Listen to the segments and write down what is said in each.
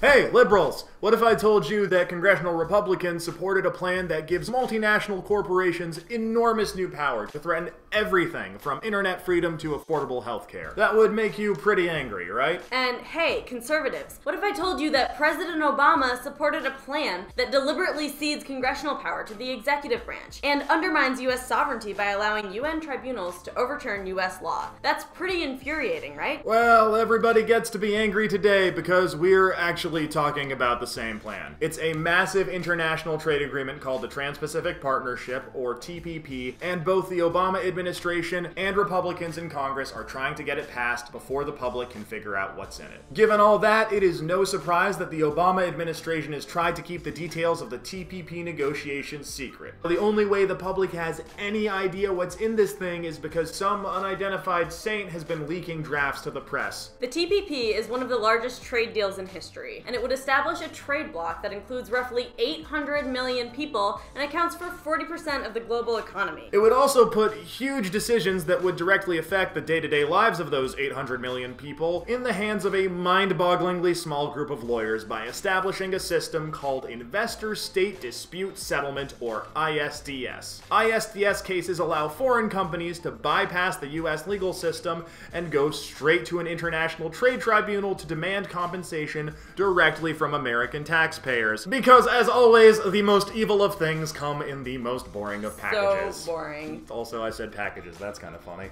Hey, liberals! What if I told you that congressional Republicans supported a plan that gives multinational corporations enormous new power to threaten everything from internet freedom to affordable healthcare? That would make you pretty angry, right? And hey, conservatives, what if I told you that President Obama supported a plan that deliberately cedes congressional power to the executive branch and undermines U.S. sovereignty by allowing UN tribunals to overturn U.S. law? That's pretty infuriating, right? Well, everybody gets to be angry today because we're actually talking about the same plan. It's a massive international trade agreement called the Trans-Pacific Partnership, or TPP, and both the Obama administration and Republicans in Congress are trying to get it passed before the public can figure out what's in it. Given all that, it is no surprise that the Obama administration has tried to keep the details of the TPP negotiations secret. The only way the public has any idea what's in this thing is because some unidentified saint has been leaking drafts to the press. The TPP is one of the largest trade deals in history, and it would establish a trade bloc that includes roughly 800 million people and accounts for 40% of the global economy. It would also put huge decisions that would directly affect the day-to-day lives of those 800 million people in the hands of a mind-bogglingly small group of lawyers by establishing a system called Investor-State Dispute Settlement, or ISDS. ISDS cases allow foreign companies to bypass the US legal system and go straight to an international trade tribunal to demand compensation directly from American taxpayers. Because, as always, the most evil of things come in the most boring of packages. So boring. Also, I said packages. That's kind of funny.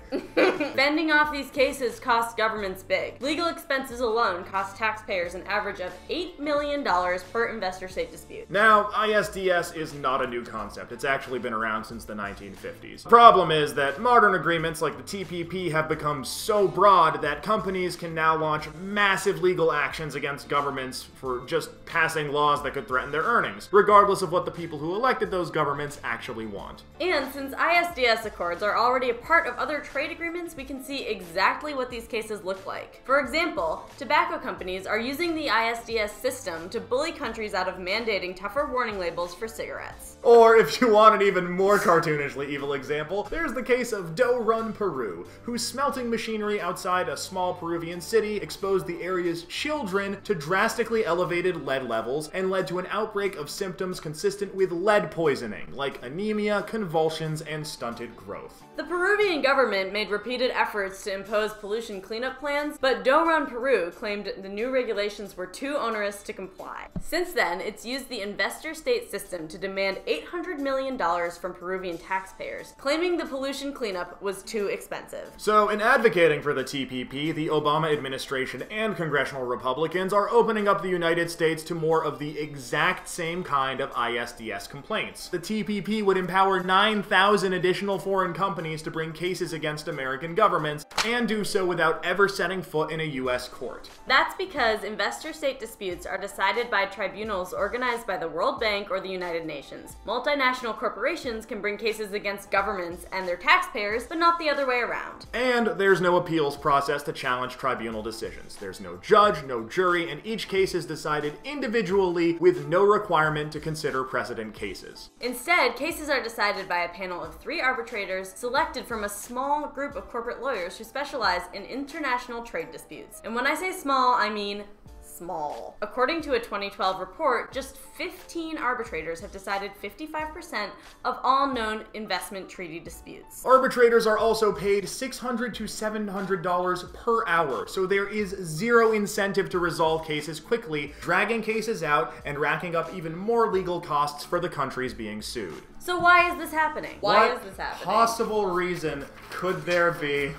Fending off these cases costs governments big. Legal expenses alone cost taxpayers an average of $8 million per investor-state dispute. Now, ISDS is not a new concept. It's actually been around since the 1950s. The problem is that modern agreements like the TPP have become so broad that companies can now launch massive legal actions against governments for just passing laws that could threaten their earnings, regardless of what the people who elected those governments actually want. And since ISDS accords are already a part of other trade agreements, we can see exactly what these cases look like. For example, tobacco companies are using the ISDS system to bully countries out of mandating tougher warning labels for cigarettes. Or, if you want an even more cartoonishly evil example, there's the case of Dough Run, Peru, whose smelting machinery outside a small Peruvian city exposed the area's children to drastically elevated lead levels and led to an outbreak of symptoms consistent with lead poisoning, like anemia, convulsions, and stunted growth. The Peruvian government made repeated efforts to impose pollution cleanup plans, but Dough Run Peru claimed the new regulations were too onerous to comply. Since then, it's used the investor-state system to demand $800 million from Peruvian taxpayers, claiming the pollution cleanup was too expensive. So, in advocating for the TPP, the Obama administration and congressional Republicans are opening up the United States to more of the exact same kind of ISDS complaints. The TPP would empower 9,000 additional foreign companies to bring cases against American governments, and do so without ever setting foot in a US court. That's because investor-state disputes are decided by tribunals organized by the World Bank or the United Nations. Multinational corporations can bring cases against governments and their taxpayers, but not the other way around. And there's no appeals process to challenge tribunal decisions. There's no judge, no jury, and each case is decided individually with no requirement to consider precedent cases. Instead, cases are decided by a panel of 3 arbitrators selected from a small group of corporate lawyers who specialize in international trade disputes. And when I say small, I mean small. According to a 2012 report, just 15 arbitrators have decided 55% of all known investment treaty disputes. Arbitrators are also paid $600 to $700 per hour, so there is zero incentive to resolve cases quickly, dragging cases out and racking up even more legal costs for the countries being sued. So why is this happening? What possible reason could there be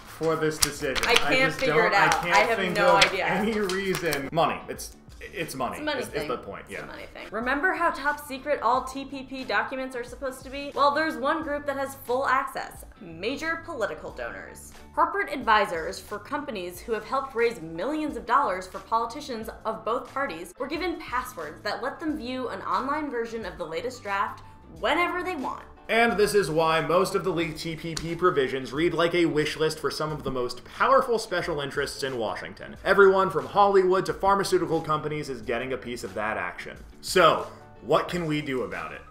for this decision? I can't figure it out. I have no idea. Any reason. Money. It's money. It's a money thing. Is the point, yeah. It's a money thing. Remember how top secret all TPP documents are supposed to be? Well, there's one group that has full access: major political donors. Corporate advisors for companies who have helped raise millions of dollars for politicians of both parties were given passwords that let them view an online version of the latest draft whenever they want. And this is why most of the leaked TPP provisions read like a wish list for some of the most powerful special interests in Washington. Everyone from Hollywood to pharmaceutical companies is getting a piece of that action. So, what can we do about it?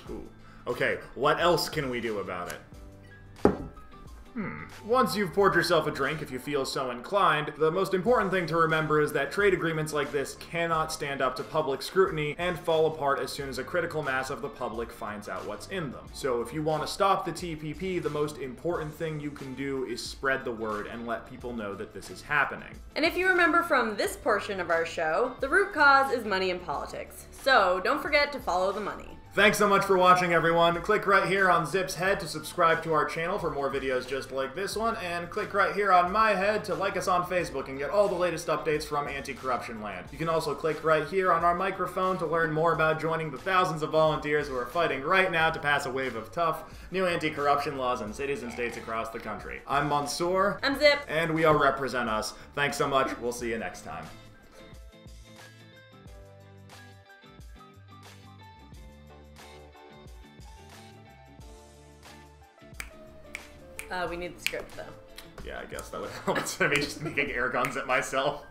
Ooh. Okay, what else can we do about it? Once you've poured yourself a drink, if you feel so inclined, the most important thing to remember is that trade agreements like this cannot stand up to public scrutiny and fall apart as soon as a critical mass of the public finds out what's in them. So if you want to stop the TPP, the most important thing you can do is spread the word and let people know that this is happening. And if you remember from this portion of our show, the root cause is money in politics. So don't forget to follow the money. Thanks so much for watching, everyone. Click right here on Zip's head to subscribe to our channel for more videos just like this one, and click right here on my head to like us on Facebook and get all the latest updates from Anti-Corruption Land. You can also click right here on our microphone to learn more about joining the thousands of volunteers who are fighting right now to pass a wave of tough, new anti-corruption laws in cities and states across the country. I'm Mansoor. I'm Zip. And we are Represent Us. Thanks so much. We'll see you next time. We need the script, though. Yeah, I guess that would help instead of me just making air guns at myself.